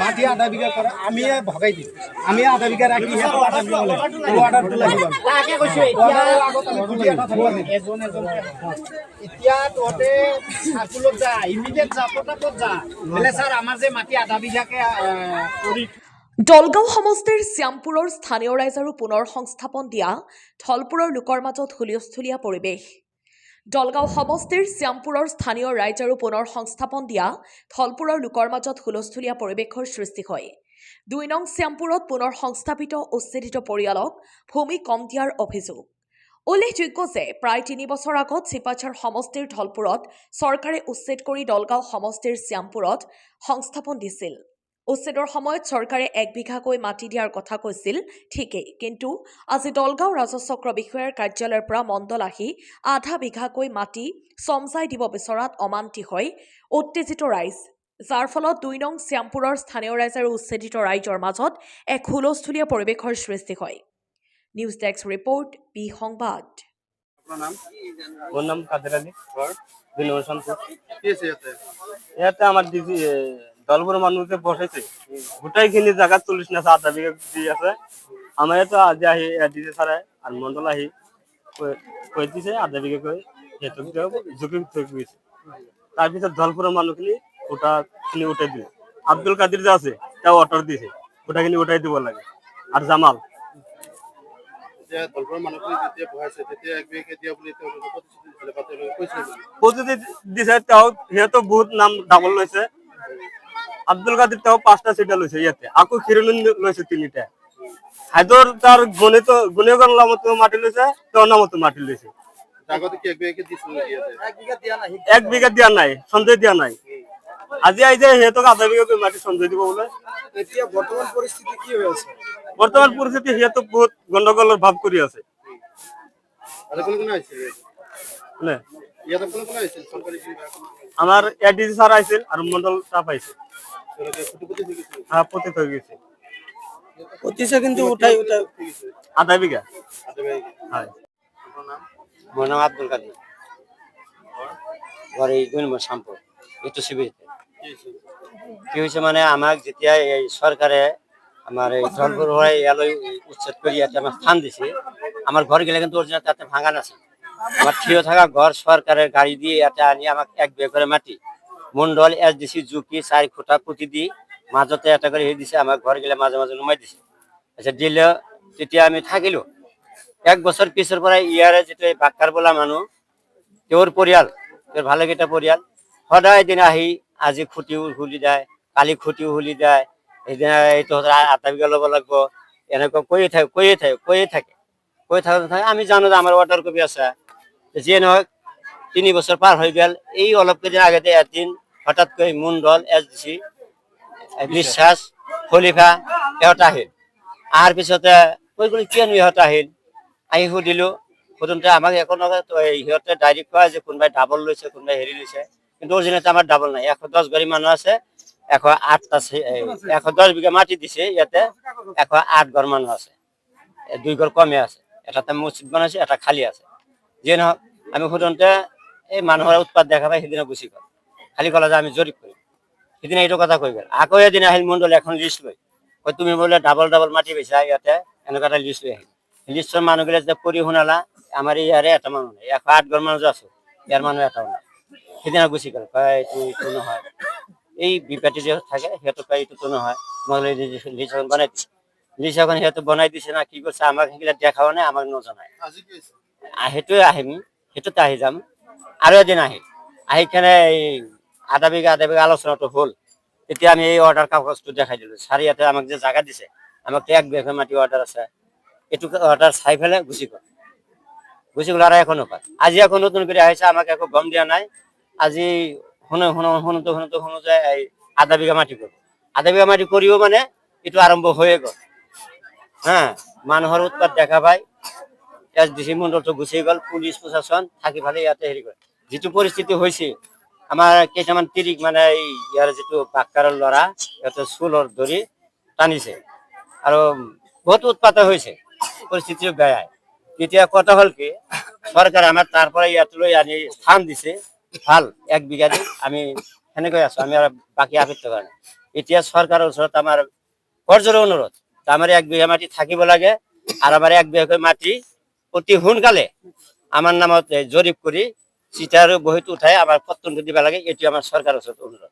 মাটি আধা বিঘা করে আমি ভগাই দিম আমি আধা বিঘা রাখি অর্ডারটো লাগিব এতিয়া তহঁতে চাৰ্কুলত যা ইমিডিয়েট যা পটাপট যা বোলে ছাৰ আমাৰ যে মাটি আধা বিঘাকে কৰি দলগাঁও সমষ্টিৰ শ্যামপুৰৰ স্থানীয় ৰাইজ আৰু পুনৰ সংস্থাপন দিয়া ধলপুৰৰ লোকৰ মাজত হুলস্থুলীয়া পৰিৱেশ। দলগাঁও সমষ্টিৰ শ্যামপুৰৰ স্থানীয় ৰাইজ আৰু পুনৰ সংস্থাপন দিয়া ধলপুৰৰ লোকৰ মাজত হুলস্থুলীয়া পৰিৱেশৰ সৃষ্টি হয়। ২ নং শ্যামপুৰত পুনৰ সংস্থাপিত উচ্ছেদিত পৰিয়ালক ভূমি কম দিয়াৰ অভিযোগ। উল্লেখযোগ্য যে প্ৰায় ৩ বছৰ আগত চিপাঝাৰ সমষ্টিৰ ধলপুৰত চৰকাৰে উচ্ছেদ কৰি দলগাঁও সমষ্টিৰ শ্যামপুৰত সংস্থাপন দিছিল। উচ্ছেদৰ সময়ত চৰকাৰে ১ বিঘাকৈ মাটি দিয়াৰ কথা কৈছিল ঠিকেই, কিন্তু আজি দলগাঁও ৰাজচক্ৰ বিষয়াৰ কাৰ্যালয়ৰ পৰা মণ্ডল আহি আধা বিঘাকৈ মাটি চমজাই দিব বিচৰাত অমান্তি হয় উত্তেজিত ৰাইজ, যাৰ ফলত ২ নং শ্যামপুৰৰ স্থানীয় ৰাইজ আৰু উচ্ছেদিত ৰাইজৰ মাজত এক হুলস্থুলীয়া পৰিৱেশৰ সৃষ্টি হয়। নিউজ ডেস্ক ৰিপৰ্ট, বি সংবাদ। মোৰ নাম কাদের আলী, ঘৰ ২ নম্বৰ শামপুৰ। ইয়াতে আমাৰ দলপুৰ মানুহে বসাইছে গোটাইখিনি জায়গা ৪০ না আধা বিঘা দি আছে। আমার ইয়াতে আজি আহি দিছে ছাৰে আর মণ্ডল আহি কৈ দিছে আধা বিঘা কৈ জুকি থৈ গৈছে। তাৰপিছত দলপুৰৰ মানুহখিনি গোটাখিনি উঠাই দিলে। আব্দুল কাদিৰ যে আছে তেওঁ অৰ্ডাৰ দিছে গোটাখিনি উঠাই দিব লাগে। আর জামাল প্রতিশ্রুতি দিছে, সিহঁতো বহুত নাম ডাবল লৈছে। আব্দুল কাদির তেওঁ ৫টা চিটা লৈছে ইয়াতে, আকৌ খিৰলুন লৈছে ৩টা। হায়দৰ তাৰ গুণীয়গণ নামতো মাটি লৈছে, তেওঁৰ নামতো মাটি লৈছে। ১ বিঘা দিয়া নাই, সঞ্চয় দিয়া নাই। আজি আহি যে সিহঁতক আধা বিঘা মাটি সঞ্চয় দিব বোলে। এতিয়া বৰ্তমান পৰিস্থিতি কি হৈ আছে? বর্তমান পরিস্থিতি সিহঁতো বহুত গন্ডগোলের ভাব কৰি আছে। আমার এডিসি স্যার আইছিল আর মন্ডল স্টাফ আইছিল। হ্যাঁ, পতিত হয়ে গেছে। পতিছে কিন্তু উঠাই আধা বিঘা। হ্যাঁ। মোর নাম আব্দুল কাদির, ঘর এই ২ নম্বর শ্যামপুর, একটু শিবিরতে। কি হয়েছে মানে আমার যেতিয়া এই সরকারে আমার এই ধলপুর হয়ে এলই উচ্ছেদ করি আমার স্থান দিছে, আমার ঘর গেলে কিন্তু অরিজিনাল তাতে ভাঙান আছে। আমার থিও থাকা ঘর সরকারের গাড়ি দিয়ে এটা আনি আমাকে ১ বিঘা করে মাটি মন্ডল এসডিসি জুকি ৪ খুঁটা পুঁতি দি মাজতে এটা করে দিছে। আমার ঘর গেলে মাঝে মাঝে নুমাই দিছে। আচ্ছা দিলে তেতিয়া আমি থাকিলো ১ বছর পিছৰ পৰা ইয়াৰে যেটা বাক্কার বলা মানুহ তেওঁৰ পৰিয়াল, তেওঁৰ ভালো কেইটা পৰিয়াল সদায় দিন আহি আজি খুঁটিও হুলি দেয়, কালি খুঁটিও হুলি দেয়, এইদিন এই তহঁতৰ আধা বিঘা ল'ব লাগিব, এনেকুৱা কৈয়ে থাকে। আমি জানো যে আমার অর্ডার কপি আছে। যিয়ে নহওক ৩ বছর পার হয়ে গেল। এই অলপ কেদিন আগতে এদিন হঠাৎ করে মন্ডল এসডিসি বিশ্বাস খলিফা ইহঁত আহিল। আহাৰ পিছতে কৈগুলি কিয়নো ইহঁত আহিল, আহি সুধিলো। সুধোতে আমাক একো নকয়, সিহঁতে ডাইৰেক্ট কয় যে কোনোবাই ডাবল লৈছে, কোনোবাই হেৰি লৈছে, কিন্তু অৰিজিনেলটো আমাৰ ডাবল নাই। ১১০ গড়ী মানুহ আছে, ১০ বিঘা মাটি দিছে ইয়াতে, ১০৮ ঘৰ মানুহ আছে, ২ ঘৰ কমে আছে। এটাতে মসজিদ বানাইছে, এটা খালি আছে। যিয়ে নহওক আমি সুধোতে এই মানুহৰ উৎপাত দেখা পাই সেদিনা গুচি গ'ল। খালি ক'লে যে আমি জরিপ করি। সেদিনা এইটো কথা কৈ গ'ল। আকৌ এদিন আহিল মণ্ডল এখন লিষ্ট লৈ, তুমি বোলে ডাবল মাটি পাইছা ইয়াতে, এনেকুৱা এটা লিষ্ট লৈ আহিল। লিষ্টৰ মানুহবিলাক যেতিয়া পঢ়ি শুনালা, আমাৰ ইয়াৰে এটা মানুহ নাই, ১০৮ ঘৰ মানুহ আছো, ইয়াৰ মানুহ এটাও নাই। সেদিনা গুচি গ'ল, কয় এইটো নহয়। এই বিপাটি যে থাকে সিহঁতক কয় এইটোতো নহয়, তোমালোকে লিষ্ট এখন বনাই দিছে। লিষ্ট এখন সিহঁতে বনাই দিছে না কি কৰিছে আমাক সেইবিলাক দেখাও নাই, আমাক নজনায়। সেইটোৱে আহিম, সেইটোতে আহি যাম। আৰু এদিন আহি কেনে এই আধা বিঘা আলোচনাটো হ'ল। তেতিয়া আমি এই অৰ্ডাৰ কাগজটো দেখাই দিলো। ছাৰ ইয়াতে আমাক যে জাগা দিছে, আমাক ১ বিঘা মাটি অৰ্ডাৰ আছে, এইটো অৰ্ডাৰ চাই পেলাই গুচি গ'ল আৰু একো নকয়। আজি আকৌ নতুন করে আহিছে, আমাকে একো গম দিয়া নাই। আজি শুনো যে এই আধা বিঘা মাটি করব। আধা বিঘা মাটি করিও মানে এইটো আৰম্ভ হয়ে গ'ল। হ্যাঁ, মানুহৰ উৎপাত দেখা পায়। এসডিসি মণ্ডলটো গুচি গ'ল, পুলিচ প্রশাসন থাকি ভালে ইয়াতে হেৰি কৰে। যিটো পৰিস্থিতি হৈছে, আমাৰ কেইটামান তিৰিক মানে ইয়াৰ যিটো বাক্কাৰৰ ল'ৰা সিহঁতে চুলৰ ধৰি টানিছে আৰু বহুত উৎপাত হৈছে, পৰিস্থিতিও বেয়া। তেতিয়া কথা হ'ল কি, সরকার আমার তারপরে ইয়াত লৈ আনি স্থান দিছে ভাল 1 বিঘা দি আমি সেনেকৈ আছো আমি আৰু বাকী আপত্তি কৰা নাই এতিয়া চৰকাৰৰ ওচৰত আমাৰ কৰজোৰে অনুৰোধ আমাৰ 1 বিঘা মাটি থাকিব লাগে আৰু আমাৰ 1 বিঘাকৈ মাটি অতি সোনকালে আমাৰ নামত জরিপ কৰি চিটাৰ বহিত উঠাই আমাৰ পত্তনটো দিব লাগে এটি আমাৰ চৰকাৰৰ ওচৰত অনুৰোধ